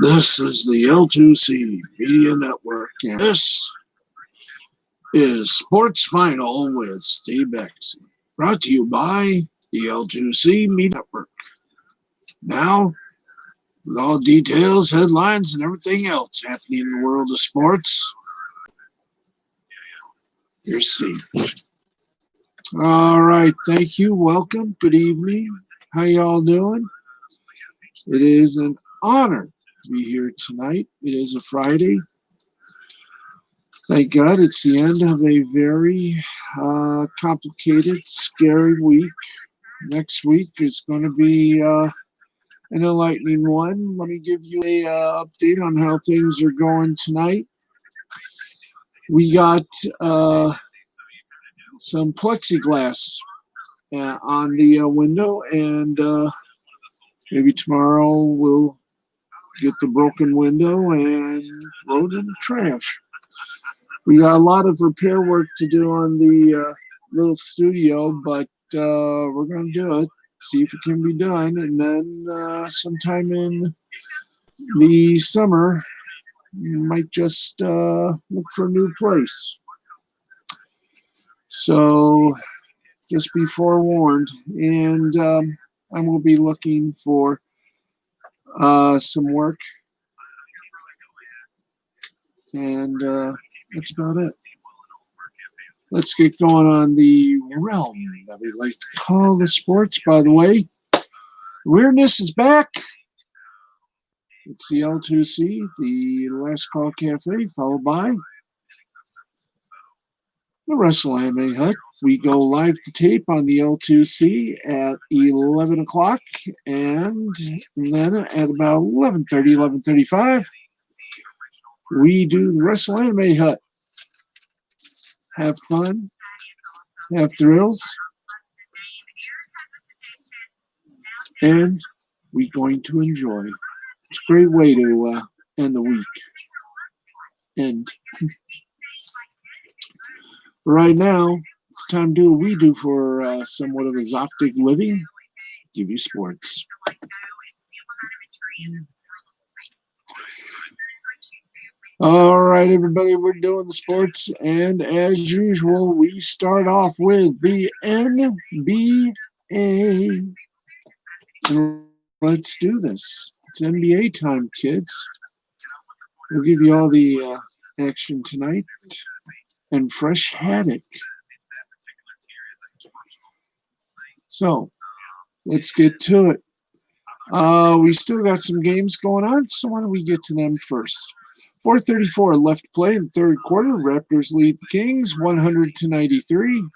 This is the L2C Media Network, and this is Sports Final with Steve Bexley, brought to you by the L2C Media Network. Now, with all details, headlines, and everything else happening in the world of sports, here's Steve. All right, thank you. Welcome. Good evening. How y'all doing? It is an honor to be here tonight. It is a Friday. Thank God it's the end of a very complicated, scary week. Next week is going to be an enlightening one. Let me give you a update on how things are going tonight. We got some plexiglass on the window, and maybe tomorrow we'll get the broken window and throw it in the trash. We got a lot of repair work to do on the little studio, but we're going to do it, see if it can be done, and then sometime in the summer, you might just look for a new place. So just be forewarned, and I will be looking for some work, and that's about it. Let's get going on the realm that we like to call the sports. By the way, Weirdness is back. It's the L2C, the Last Call Cafe, followed by the Wrestle Anime Hut. We go live to tape on the L2C at 11 o'clock, and then at about 11:30, 11:35, we do the Wrestle Anime Hut. Have fun, have thrills, and we're going to enjoy. It's a great way to end the week. And right now, it's time to do what we do for somewhat of a Zoptic living. Give you sports. All right, everybody, we're doing the sports, and as usual, we start off with the NBA. And let's do this. It's NBA time, kids. We'll give you all the action tonight and fresh haddock. So let's get to it. We still got some games going on, so why don't we get to them first? 4:34 left to play in the third quarter. Raptors lead the Kings 100-93.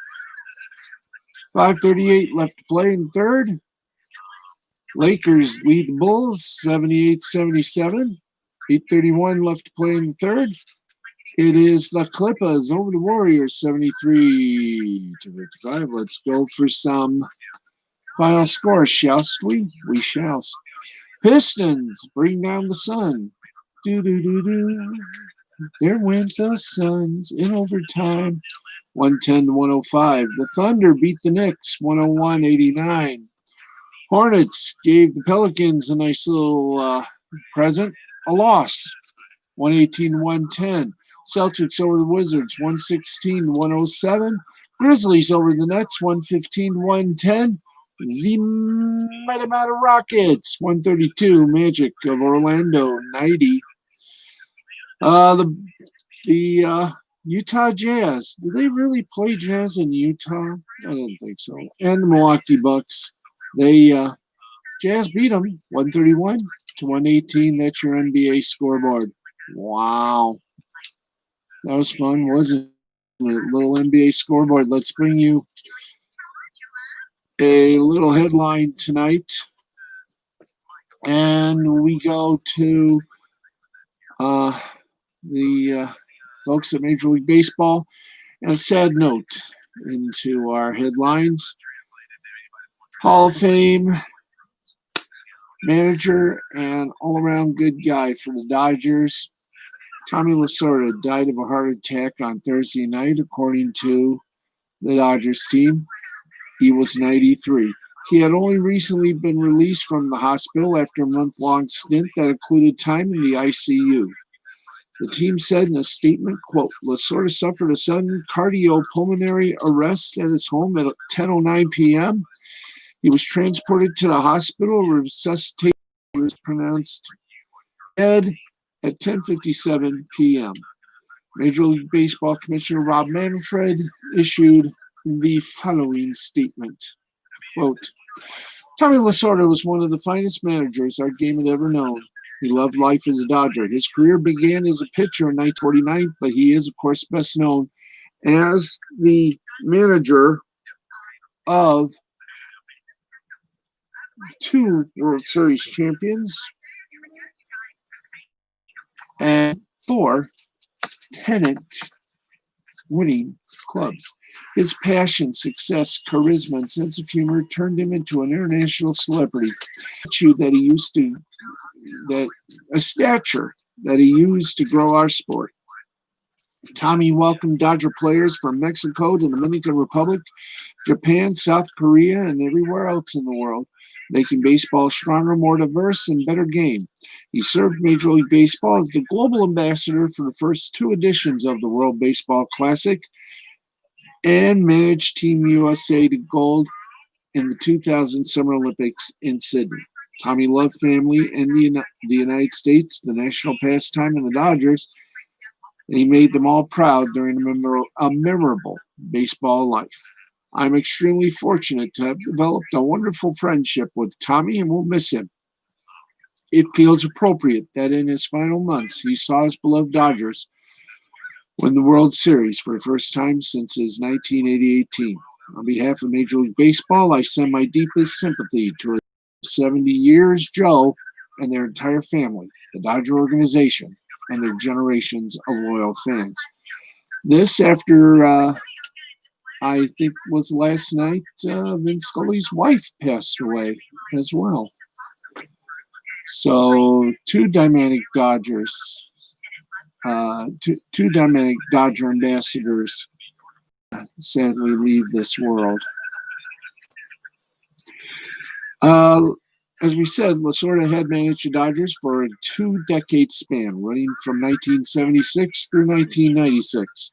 5:38 left to play in the third. Lakers lead the Bulls 78-77. 8:31 left to play in the third. It is the Clippers over the Warriors 73-55. Let's go for some final score, shall we? We shall. Pistons bring down the Sun. There went the Suns in overtime, 110-105. The Thunder beat the Knicks, 101-89. Hornets gave the Pelicans a nice little present, a loss, 118-110. Celtics over the Wizards, 116-107. Grizzlies over the Nets, 115-110. The Mighty Mighty Rockets, 132. Magic of Orlando, 90. The Utah Jazz. Did they really play Jazz in Utah? I didn't think so. And the Milwaukee Bucks. Jazz beat them 131-118. That's your NBA scoreboard. Wow. That was fun, wasn't it? Little NBA scoreboard. Let's bring you a little headline tonight. And we go to the folks at Major League Baseball. And a sad note into our headlines. Hall of Fame manager and all-around good guy for the Dodgers, Tommy Lasorda, died of a heart attack on Thursday night, according to the Dodgers team. He was 93. He had only recently been released from the hospital after a month-long stint that included time in the ICU. The team said in a statement, quote, Lasorda suffered a sudden cardiopulmonary arrest at his home at 10:09 p.m. He was transported to the hospital, resuscitated. He was pronounced dead at 10:57 p.m. Major League Baseball Commissioner Rob Manfred issued the following statement, quote, Tommy Lasorda was one of the finest managers our game had ever known. He loved life as a Dodger. His career began as a pitcher in 1949, but he is, of course, best known as the manager of 2 World Series champions and 4 pennant-winning clubs. His passion, success, charisma, and sense of humor turned him into an international celebrity. A stature that he used to grow our sport. Tommy welcomed Dodger players from Mexico, the Dominican Republic, Japan, South Korea, and everywhere else in the world, making baseball stronger, more diverse, and better game. He served Major League Baseball as the global ambassador for the first 2 editions of the World Baseball Classic and managed Team USA to gold in the 2000 Summer Olympics in Sydney. Tommy loved family and the United States, the national pastime, and the Dodgers, and he made them all proud during a memorable baseball life. I'm extremely fortunate to have developed a wonderful friendship with Tommy, and will miss him. It feels appropriate that in his final months he saw his beloved Dodgers win the World Series for the first time since his 1988 team. On behalf of Major League Baseball, I send my deepest sympathy to his 70 years, Joe, and their entire family, the Dodger organization, and their generations of loyal fans. This after, I think was last night, Vin Scully's wife passed away as well. So 2 dynamic Dodgers, 2 dynamic Dodger ambassadors sadly leave this world. As we said, Lasorda had managed the Dodgers for a 2-decade span, running from 1976 through 1996.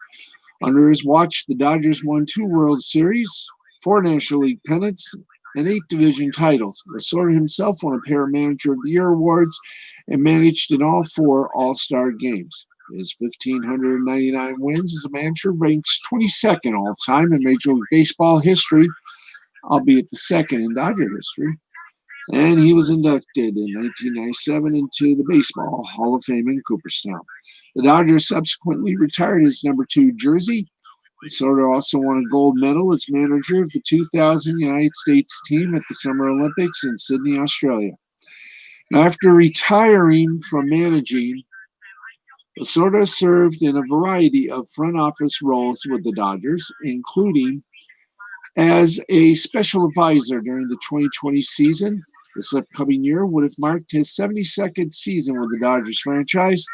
Under his watch, the Dodgers won 2 World Series, 4 National League pennants, and 8 division titles. Lasorda himself won a pair of Manager of the Year awards and managed in all 4 All-Star games. His 1,599 wins as a manager ranks 22nd all-time in Major League Baseball history, albeit the second in Dodger history. And he was inducted in 1997 into the Baseball Hall of Fame in Cooperstown. The Dodgers subsequently retired his number 2 jersey. Lasorda also won a gold medal as manager of the 2000 United States team at the Summer Olympics in Sydney, Australia. Now, after retiring from managing, Lasorda served in a variety of front office roles with the Dodgers, including as a special advisor during the 2020 season. This upcoming year would have marked his 72nd season with the Dodgers franchise,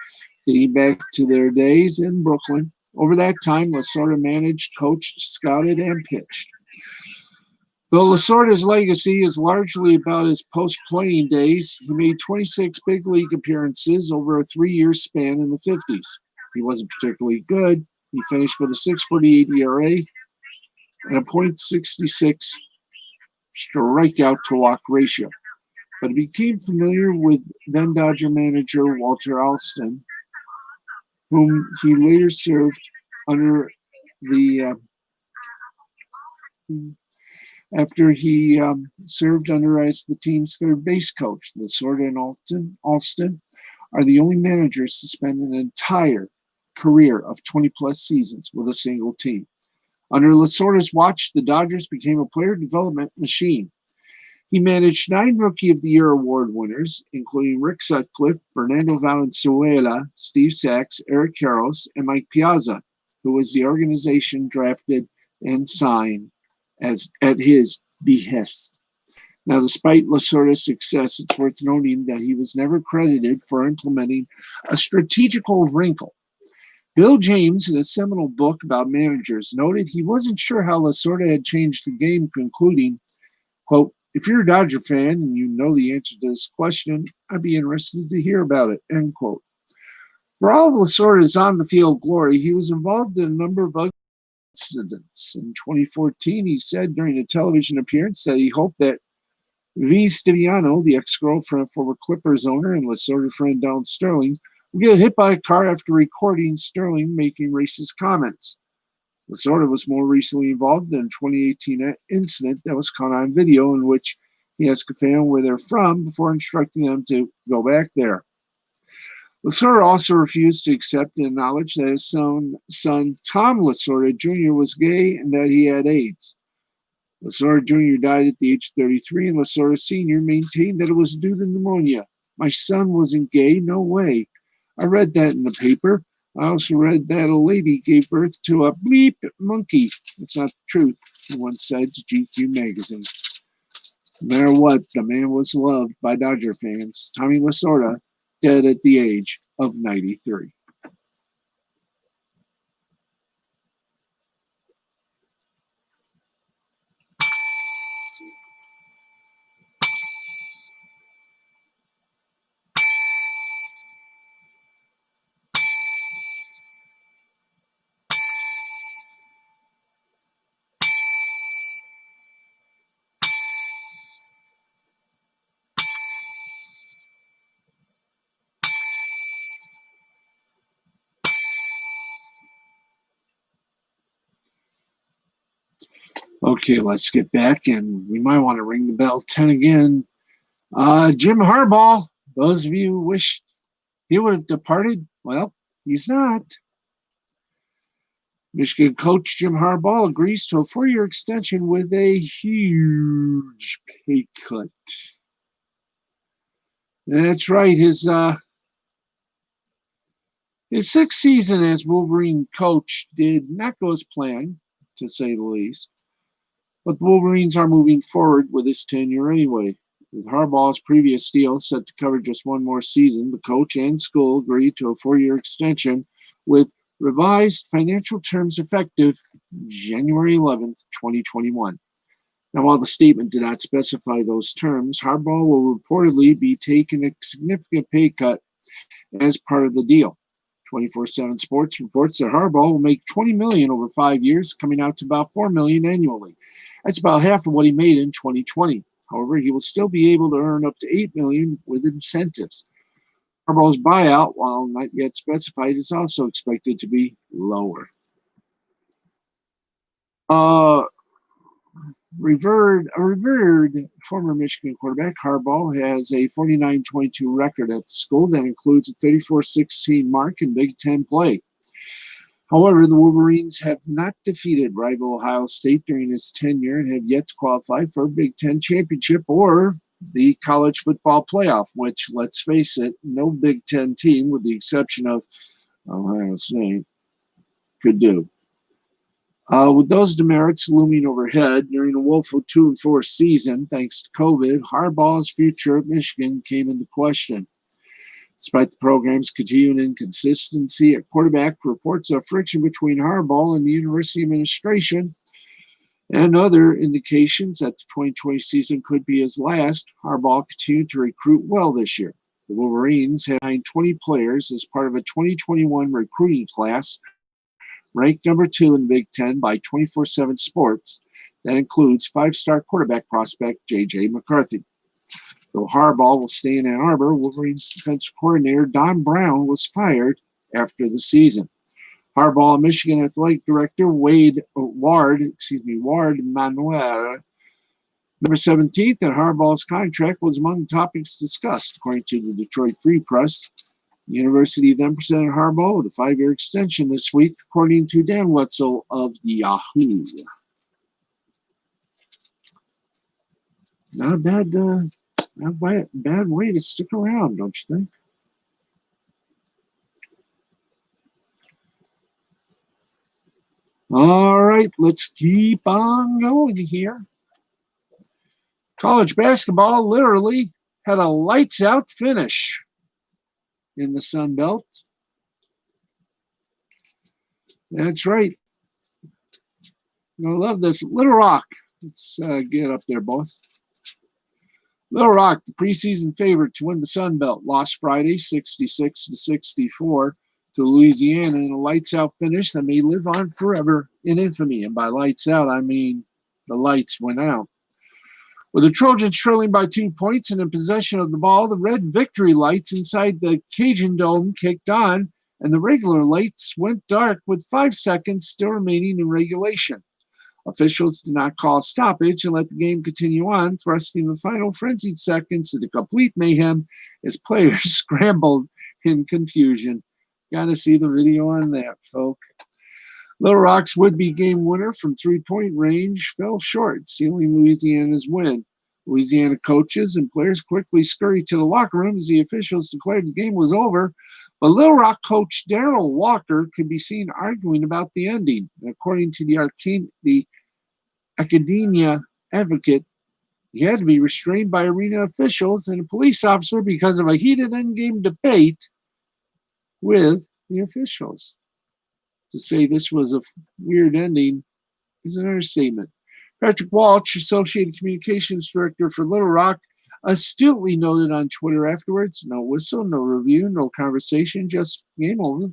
dating back to their days in Brooklyn. Over that time, Lasorda managed, coached, scouted, and pitched. Though Lasorda's legacy is largely about his post-playing days, he made 26 big league appearances over a 3-year span in the 50s. He wasn't particularly good. He finished with a 6.48 ERA and a .66 strikeout-to-walk ratio. But he became familiar with then Dodger manager Walter Alston, whom he later served under after he served under as the team's third base coach. Lasorda and Alston are the only managers to spend an entire career of 20-plus seasons with a single team. Under Lasorda's watch, the Dodgers became a player development machine. He managed 9 Rookie of the Year award winners, including Rick Sutcliffe, Fernando Valenzuela, Steve Sax, Eric Karros, and Mike Piazza, who was the organization drafted and signed at his behest. Now, despite Lasorda's success, it's worth noting that he was never credited for implementing a strategical wrinkle. Bill James, in a seminal book about managers, noted he wasn't sure how Lasorda had changed the game, concluding, quote, If you're a Dodger fan and you know the answer to this question, I'd be interested to hear about it, end quote. For all of Lasorda's on-the-field glory, he was involved in a number of ugly incidents. In 2014, he said during a television appearance that he hoped that V. Stiviano, the ex-girlfriend of former Clippers owner and Lasorda friend Donald Sterling, would get hit by a car after recording Sterling making racist comments. Lasorda was more recently involved in a 2018 incident that was caught on video in which he asked a fan where they're from before instructing them to go back there. Lasorda also refused to accept and acknowledge that his son Tom Lasorda Jr. was gay and that he had AIDS. Lasorda Jr. died at the age of 33, and Lasorda Sr. maintained that it was due to pneumonia. My son wasn't gay, no way. I read that in the paper. I also read that a lady gave birth to a bleep monkey. It's not the truth, he once said to GQ magazine. No matter what, the man was loved by Dodger fans. Tommy Lasorda, dead at the age of 93. Okay, let's get back, and we might want to ring the bell 10 again. Jim Harbaugh, those of you who wish he would have departed, well, he's not. Michigan coach Jim Harbaugh agrees to a 4-year extension with a huge pay cut. That's right, his sixth season as Wolverine coach did not go as planned, to say the least. But the Wolverines are moving forward with his tenure anyway. With Harbaugh's previous deal set to cover just one more season, the coach and school agreed to a 4-year extension with revised financial terms effective January 11th, 2021. Now, while the statement did not specify those terms, Harbaugh will reportedly be taking a significant pay cut as part of the deal. 24/7 Sports reports that Harbaugh will make $20 million over 5 years, coming out to about $4 million annually. That's about half of what he made in 2020. However, he will still be able to earn up to $8 million with incentives. Harbaugh's buyout, while not yet specified, is also expected to be lower. Revered former Michigan quarterback Harbaugh has a 49-22 record at the school that includes a 34-16 mark in Big Ten play. However, the Wolverines have not defeated rival Ohio State during his tenure and have yet to qualify for a Big Ten championship or the college football playoff, which, let's face it, no Big Ten team, with the exception of Ohio State, could do. With those demerits looming overhead during a woeful 2-4 season, thanks to COVID, Harbaugh's future at Michigan came into question. Despite the program's continued inconsistency at quarterback, reports of friction between Harbaugh and the university administration and other indications that the 2020 season could be his last, Harbaugh continued to recruit well this year. The Wolverines have 20 players as part of a 2021 recruiting class ranked number 2 in the Big Ten by 24/7 Sports. That includes 5-star quarterback prospect J.J. McCarthy. Though Harbaugh will stay in Ann Arbor, Wolverines defensive coordinator Don Brown was fired after the season. Harbaugh and Michigan athletic director Ward Manuel, November 17th, and Harbaugh's contract was among the topics discussed, according to the Detroit Free Press. The university then presented Harbaugh with a 5-year extension this week, according to Dan Wetzel of Yahoo. Not a bad way to stick around, don't you think? All right, let's keep on going here. College basketball literally had a lights-out finish in the Sun Belt. That's right. I love this. Little Rock. Let's get up there, boss. Little Rock, the preseason favorite to win the Sun Belt, lost Friday 66-64 to Louisiana in a lights-out finish that may live on forever in infamy. And by lights out, I mean the lights went out. With the Trojans trailing by 2 points and in possession of the ball, the red victory lights inside the Cajun Dome kicked on, and the regular lights went dark with 5 seconds still remaining in regulation. Officials did not call a stoppage and let the game continue on, thrusting the final frenzied seconds into complete mayhem as players scrambled in confusion. Gotta see the video on that, folks. Little Rock's would-be game winner from three-point range fell short, sealing Louisiana's win. Louisiana coaches and players quickly scurried to the locker room as the officials declared the game was over, but Little Rock coach Darrell Walker could be seen arguing about the ending. According to the Academia Advocate, he had to be restrained by arena officials and a police officer because of a heated endgame debate with the officials. To say this was a weird ending is an understatement. Patrick Walsh, Associated Communications Director for Little Rock, astutely noted on Twitter afterwards, no whistle, no review, no conversation, just game over.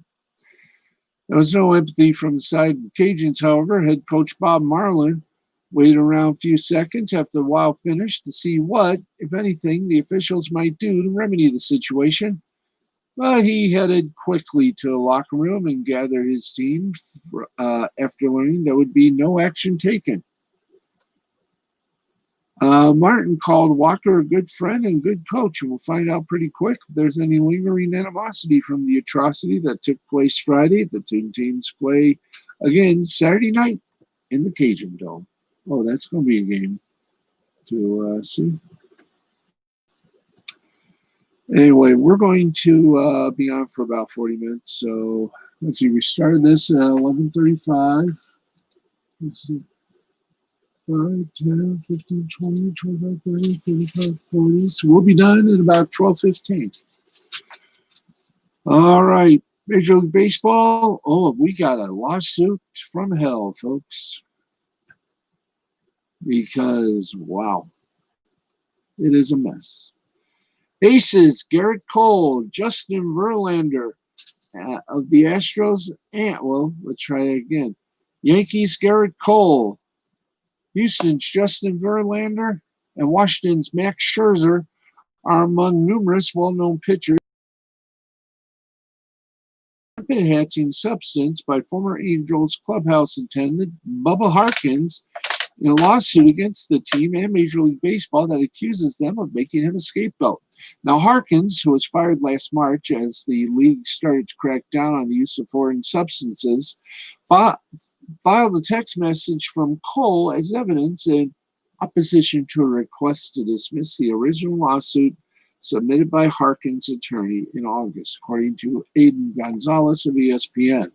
There was no empathy from the side of the Cajuns, however. Head coach Bob Marlin waited around a few seconds after the wild finish to see what, if anything, the officials might do to remedy the situation. But he headed quickly to the locker room and gathered his team after learning there would be no action taken. Martin called Walker a good friend and good coach, and we'll find out pretty quick if there's any lingering animosity from the atrocity that took place Friday. The two teams play again Saturday night in the Cajun Dome. Oh, that's going to be a game to see. Anyway, we're going to be on for about 40 minutes. So let's see, we started this at 11:35. Let's see. 5, 10, 15, 20, 25, 30, 35, 40. So we'll be done at about 12:15. All right. Major League Baseball. Oh, we got a lawsuit from hell, folks. Because, wow, it is a mess. Aces, Garrett Cole, Justin Verlander of the Astros, and, well, let's try it again. Yankees, Garrett Cole, Houston's Justin Verlander, and Washington's Max Scherzer are among numerous well-known pitchers enhancing substance by former Angels clubhouse attendant Bubba Harkins in a lawsuit against the team and Major League Baseball that accuses them of making him a scapegoat. Now, Harkins, who was fired last March as the league started to crack down on the use of foreign substances, filed a text message from Cole as evidence in opposition to a request to dismiss the original lawsuit submitted by Harkins' attorney in August, according to Aiden Gonzalez of ESPN.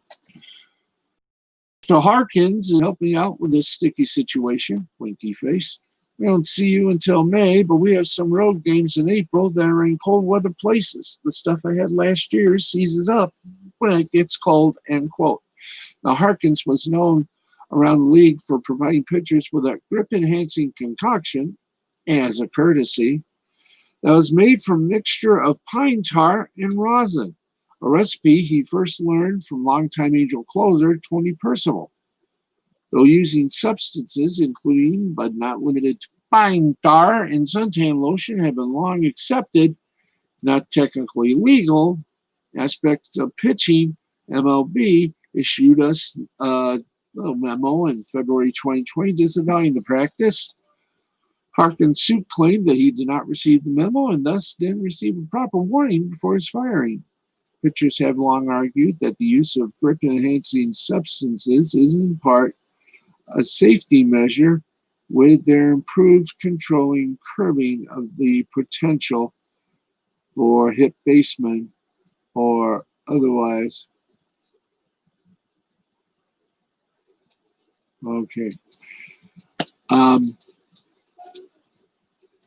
So Harkins is helping out with this sticky situation, winky face. We don't see you until May, but we have some road games in April that are in cold weather places. The stuff I had last year seizes up when it gets cold, end quote. Now, Harkins was known around the league for providing pitchers with a grip-enhancing concoction as a courtesy that was made from a mixture of pine tar and rosin, a recipe he first learned from longtime Angel closer Tony Percival. Though using substances including but not limited to pine tar and suntan lotion have been long accepted, not technically legal, aspects of pitching, MLB issued us a memo in February 2020 disavowing the practice. Harkins' suit claimed that he did not receive the memo and thus didn't receive a proper warning before his firing. Pitchers have long argued that the use of grip-enhancing substances is in part a safety measure with their improved controlling curbing of the potential for hit basemen or otherwise. Okay.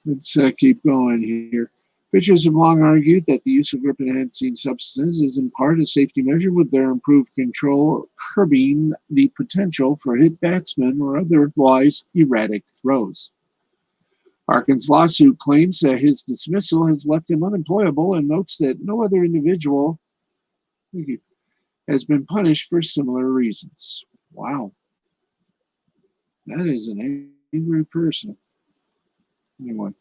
Let's keep going here. Pitchers have long argued that the use of grip-enhancing substances is in part a safety measure with their improved control, curbing the potential for hit batsmen or otherwise erratic throws. Harkin's lawsuit claims that his dismissal has left him unemployable and notes that no other individual has been punished for similar reasons. Wow. That is an angry person. Anyway,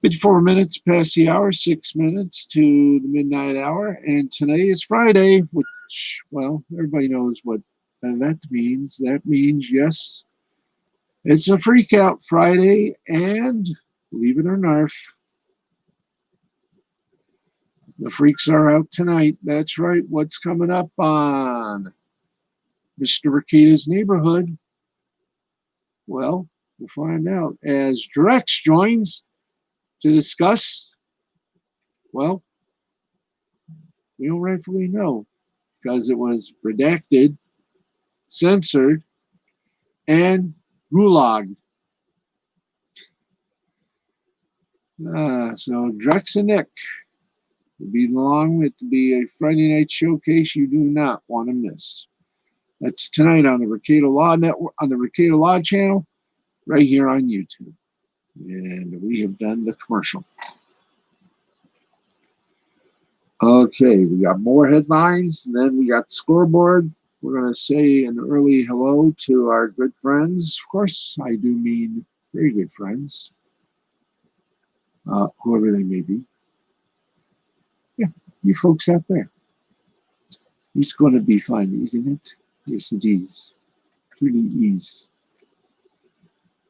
54 minutes past the hour, 6 minutes to the midnight hour, and today is Friday, which, well, everybody knows what that means. That means, yes, it's a Freak Out Friday, and believe it or not, the freaks are out tonight. That's right. What's coming up on Mr. Ricada's Neighborhood? Well, we'll find out as Drex joins to discuss. Well, we don't rightfully know because it was redacted, censored, and gulagged. So Drex and Nick will be along. It will be a Friday night showcase you do not want to miss. That's tonight on the Ricada Law Network, on the Ricada Law channel, right here on YouTube. And we have done the commercial. Okay, we got more headlines, and then we got the scoreboard. We're going to say an early hello to our good friends. Of course, I do mean very good friends, whoever they may be. Yeah, you folks out there. It's going to be fun, isn't it? Yes, it is. Pretty easy.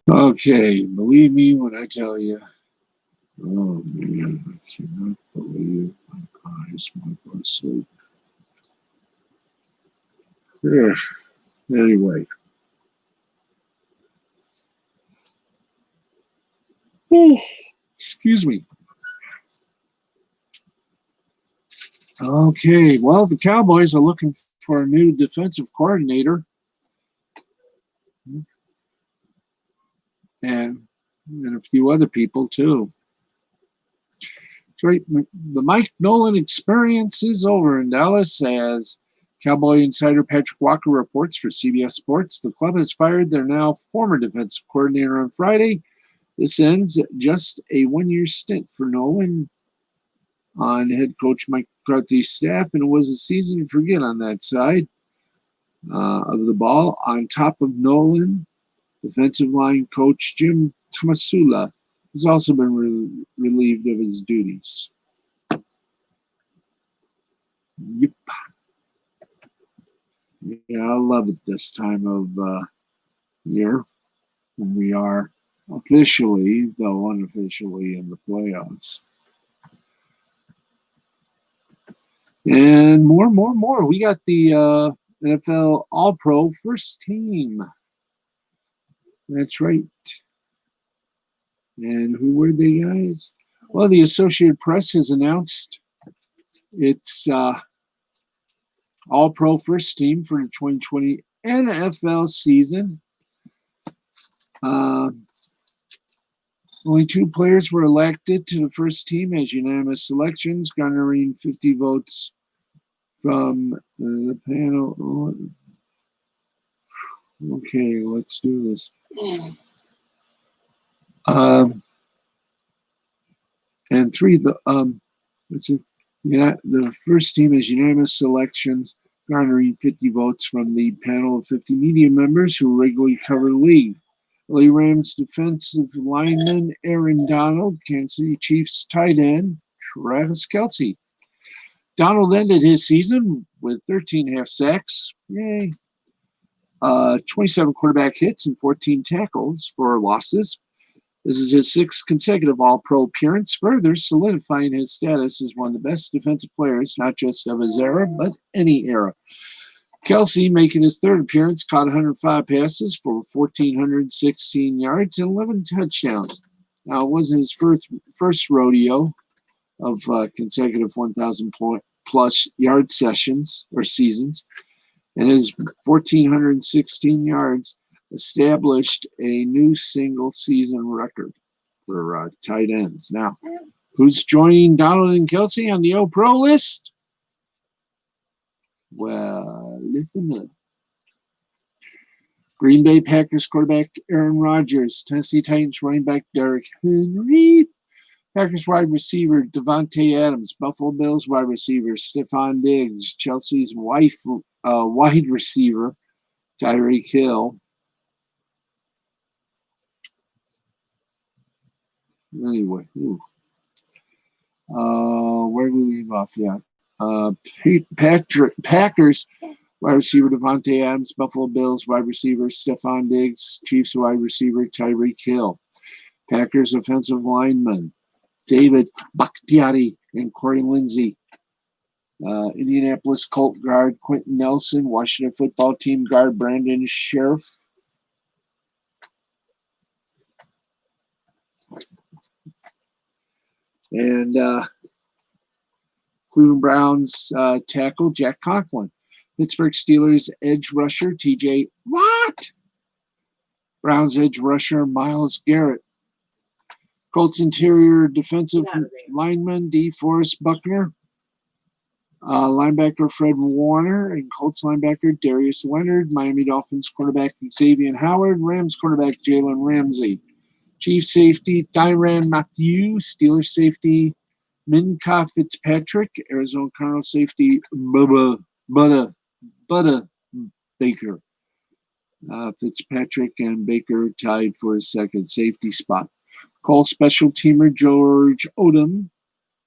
Okay, believe me when I tell you. Oh man, I cannot believe my eyes might go to sleep. Yeah. Anyway. Oh, excuse me. Okay, well, the Cowboys are looking for a new defensive coordinator. And a few other people, too. That's right. The Mike Nolan experience is over in Dallas as Cowboy insider Patrick Walker reports for CBS Sports. The club has fired their now former defensive coordinator on Friday. This ends just a one-year stint for Nolan on head coach Mike McCarthy's staff, and it was a season to forget on that side of the ball. On top of Nolan, defensive line coach Jim Tomasula has also been relieved of his duties. Yep. Yeah, I love it this time of year when we are officially, though unofficially, in the playoffs. And more. We got the NFL All-Pro first team. That's right. And who were they, guys? Well, the Associated Press has announced its All-Pro first team for the 2020 NFL season. Only 2 players were elected to the first team as unanimous selections, garnering 50 votes from the panel. Okay, let's do this. And 3, let's see. The first team is unanimous selections, garnering 50 votes from the panel of 50 media members who regularly cover the league. LA Rams defensive lineman Aaron Donald, Kansas City Chiefs tight end Travis Kelce. Donald ended his season with 13 half sacks, 27 quarterback hits, and 14 tackles for losses. This is his 6th consecutive All-Pro appearance, further solidifying his status as one of the best defensive players, not just of his era, but any era. Kelce, making his 3rd appearance, caught 105 passes for 1,416 yards and 11 touchdowns. Now, it wasn't his first rodeo of consecutive 1,000-plus yard sessions or seasons, and his 1,416 yards established a new single-season record for tight ends. Now, who's joining Donald and Kelce on the All-Pro list? Well, listen up. Green Bay Packers quarterback Aaron Rodgers. Tennessee Titans running back Derrick Henry. Packers wide receiver Devontae Adams. Buffalo Bills wide receiver Stephon Diggs. Chelsea's wide receiver Tyreek Hill. Anyway, where do we leave off? Yeah. Packers wide receiver Devontae Adams, Buffalo Bills wide receiver Stephon Diggs, Chiefs wide receiver Tyreek Hill. Packers offensive linemen David Bakhtiari and Corey Lindsey. Indianapolis Colt guard Quentin Nelson, Washington football team guard Brandon Sheriff. And Cleveland Browns tackle Jack Conklin. Pittsburgh Steelers edge rusher TJ Watt. Browns edge rusher Myles Garrett. Colts interior defensive lineman DeForest Buckner. Linebacker Fred Warner and Colts linebacker Darius Leonard. Miami Dolphins quarterback Xavier Howard. Rams quarterback Jalen Ramsey. Chiefs safety Tyrann Mathieu. Steelers safety Minkah Fitzpatrick. Arizona Cardinals safety Bubba Baker. Fitzpatrick and Baker tied for his second safety spot. Colts special teamer George Odom.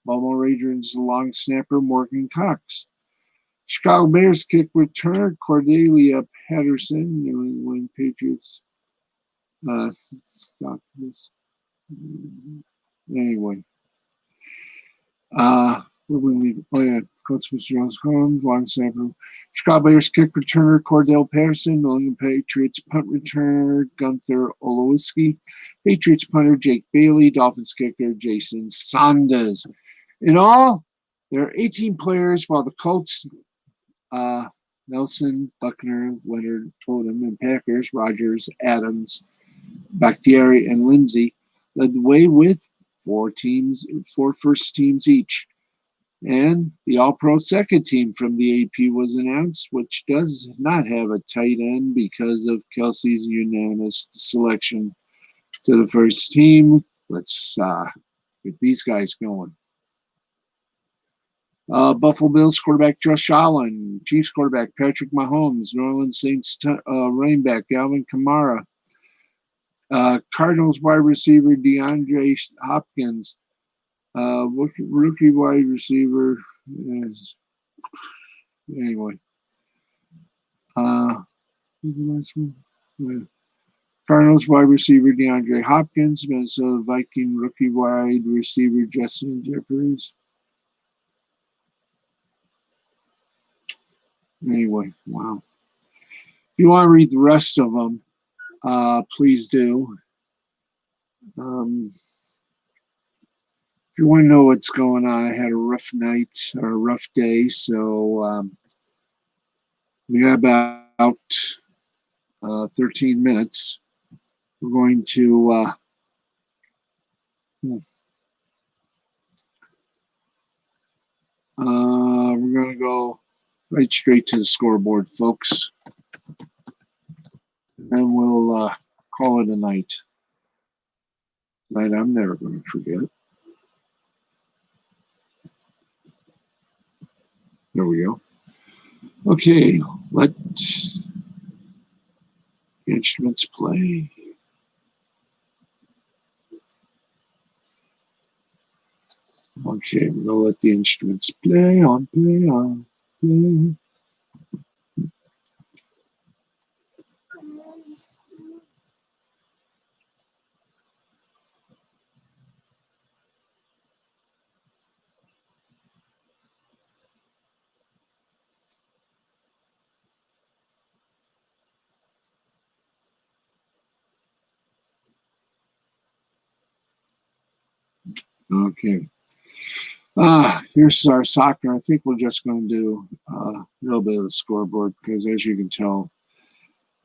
Baltimore Ravens long snapper Morgan Cox. Chicago Bears kick returner Cordelia Patterson. New England Patriots. Stop this. Anyway. Where we leave? Oh yeah, Colts Mr. Jones Holmes, long snapper. Chicago Bears kick returner Cordell Patterson. New England Patriots punt returner Gunther Olszewski. Patriots punter Jake Bailey. Dolphins kicker Jason Saunders. In all, there are 18 players, while the Colts, Nelson, Buckner, Leonard, Odom, and Packers, Rodgers, Adams, Bakhtiari, and Lindsey led the way with 4 first teams each. And the All-Pro second team from the AP was announced, which does not have a tight end because of Kelsey's unanimous selection to the first team. Let's get these guys going. Buffalo Bills quarterback Josh Allen, Chiefs quarterback Patrick Mahomes, New Orleans Saints running back Alvin Kamara, Cardinals wide receiver DeAndre Hopkins, rookie wide receiver. Anyway, who's the last one? Yeah. Cardinals wide receiver DeAndre Hopkins, Minnesota Viking rookie wide receiver Justin Jeffries. Anyway, wow. If you want to read the rest of them, please do. If you want to know what's going on, I had a rough night or a rough day, so we got about 13 minutes. We're going to go right straight to the scoreboard, folks. And we'll call it a night. Night I'm never going to forget. There we go. Okay, let the instruments play. Okay, we're going to let the instruments play on, play on, play. Okay. Here's our soccer. I think we're just going to do a little bit of the scoreboard because, as you can tell,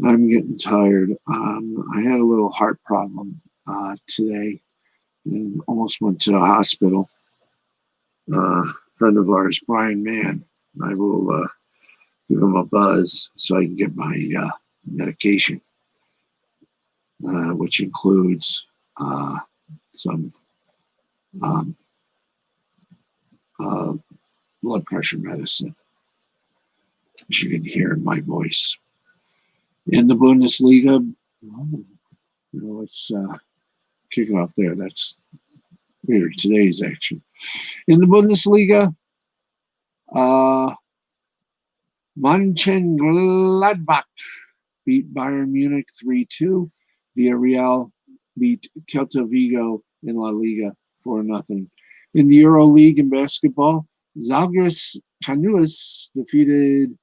I'm getting tired. I had a little heart problem today and almost went to the hospital. Friend of ours, Brian Mann, I will give him a buzz so I can get my medication. which includes some um, blood pressure medicine, as you can hear in my voice. In the Bundesliga, let's kick it off there. That's later today's action. In the Bundesliga, Mönchengladbach beat Bayern Munich 3-2. Villarreal beat Celta Vigo in La Liga 4-0. In the Euro League in basketball, Zalgiris Kaunas defeated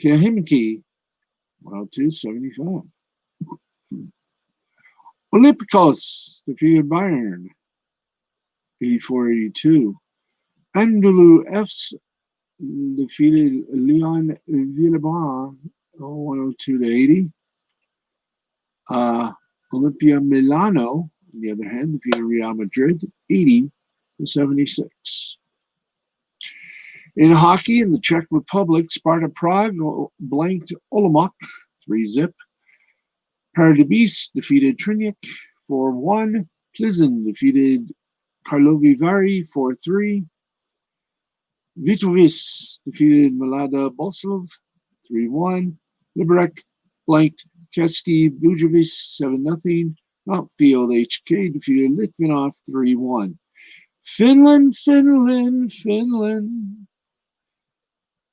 Khimki 102-75. Olympiacos defeated Bayern 84-82. Anadolu Efes defeated Lyon Villeurbanne 102-80. Olympia Milano, on the other hand, defeated Real Madrid 80-76. In hockey, in the Czech Republic, Sparta Prague blanked Olomouc 3-0. Pardubice defeated Trinec 4-1. Plzeň defeated Karlovy Vary 4-3. Vitovice defeated Mlada Boleslav 3-1. Liberec blanked Keski Bujovic 7-0. Mountfield HK defeated Litvinov 3-1. Finland.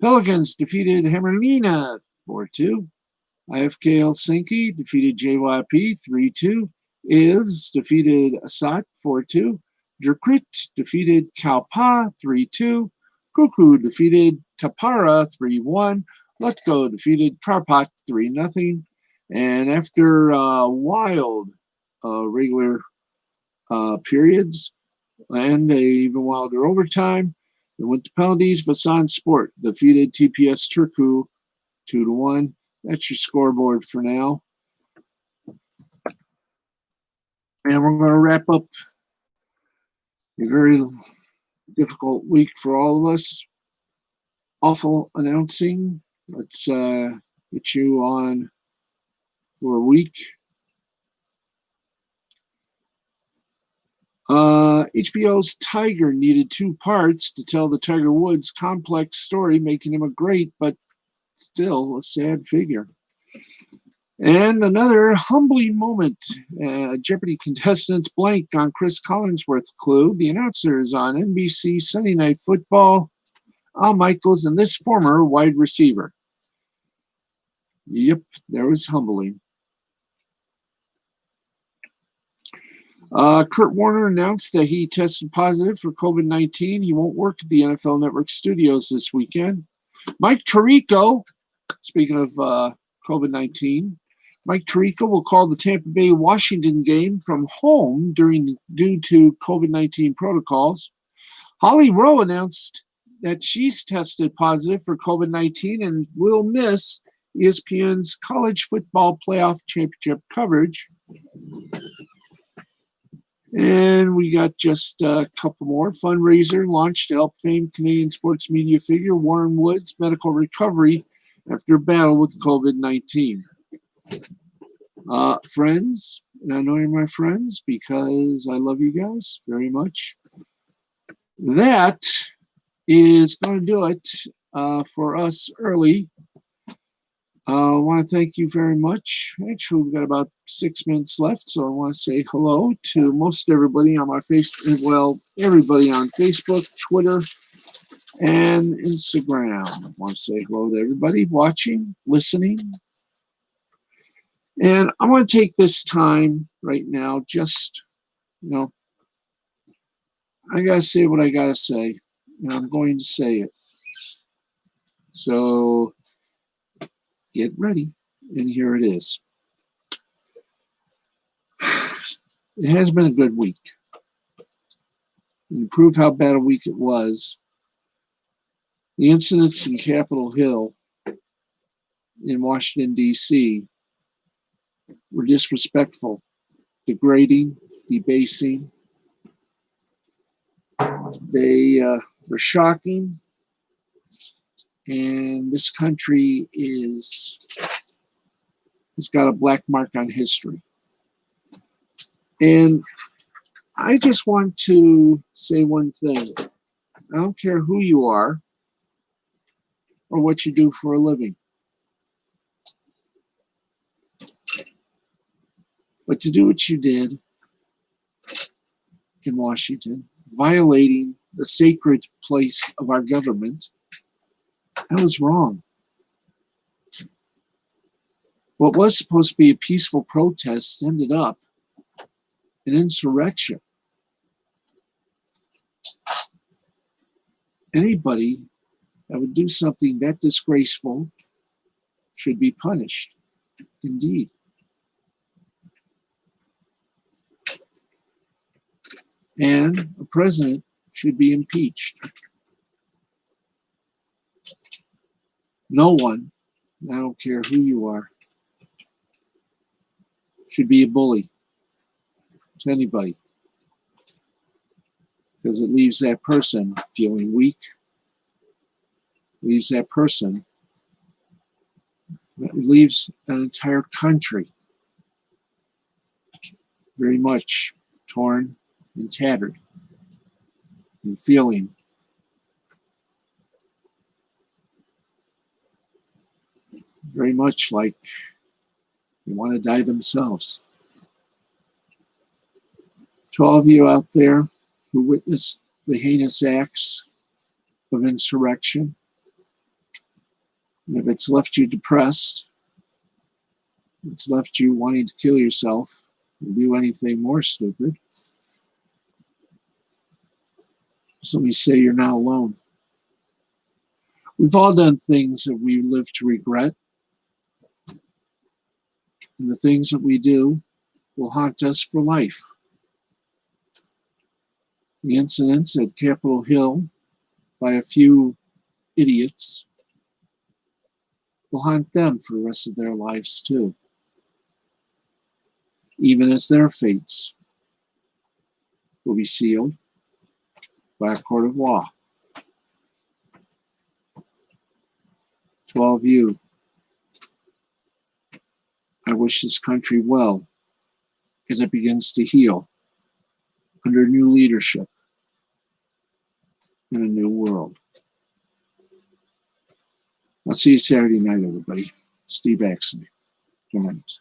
Pelicans defeated Hämeenlinna 4-2. IFK Helsinki defeated JYP 3-2. IS defeated Asat 4-2. Jerkrit defeated Kalpa 3-2. Kuku defeated Tapara 3-1. Letko defeated Karpat 3-0. And after wild regular periods and even wilder overtime, it went to penalties. Vasan Sport defeated TPS Turku 2-1. That's your scoreboard for now. And we're going to wrap up a very difficult week for all of us. Awful announcing. Let's get you on for a week. HBO's Tiger needed 2 parts to tell the Tiger Woods complex story, making him a great, but still a sad figure. And another humbling moment. Jeopardy contestants blank on Chris Collinsworth clue. The announcers on NBC Sunday Night Football, Al Michaels and this former wide receiver. Yep, that was humbling. Kurt Warner announced that he tested positive for COVID-19. He won't work at the NFL Network studios this weekend. Mike Tirico, speaking of COVID-19, Mike Tirico will call the Tampa Bay Washington game from home due to COVID-19 protocols. Holly Rowe announced that she's tested positive for COVID-19 and will miss ESPN's college football playoff championship coverage. And we got just a couple more. Fundraiser launched to help famed Canadian sports media figure Warren Woods' medical recovery after a battle with COVID-19. Friends, and I know you're my friends because I love you guys very much. That is going to do it for us early. I want to thank you very much. Actually, we've got about 6 minutes left, so I want to say hello to most everybody on my Facebook. Well, everybody on Facebook, Twitter, and Instagram. I want to say hello to everybody watching, listening. And I want to take this time right now, just, I got to say what I got to say, and I'm going to say it. So get ready, and here it is. It has been a good week. And to prove how bad a week it was, the incidents in Capitol Hill in Washington, D.C. were disrespectful, degrading, debasing. They were shocking. And this country is has got a black mark on history. And I just want to say one thing. I don't care who you are or what you do for a living. But to do what you did in Washington, violating the sacred place of our government, that was wrong. What was supposed to be a peaceful protest ended up an insurrection. Anybody that would do something that disgraceful should be punished, indeed. And a president should be impeached. No one, I don't care who you are, should be a bully to anybody, because it leaves that person feeling weak, leaves that person, it leaves an entire country very much torn and tattered and feeling very much like they want to die themselves. To all of you out there who witnessed the heinous acts of insurrection, and if it's left you depressed, it's left you wanting to kill yourself and do anything more stupid, so let me say you're not alone. We've all done things that we live to regret, and the things that we do will haunt us for life. The incidents at Capitol Hill by a few idiots will haunt them for the rest of their lives too, even as their fates will be sealed by a court of law. To all of you, I wish this country well as it begins to heal under new leadership in a new world. I'll see you Saturday night, everybody. Steve Axley. Good night.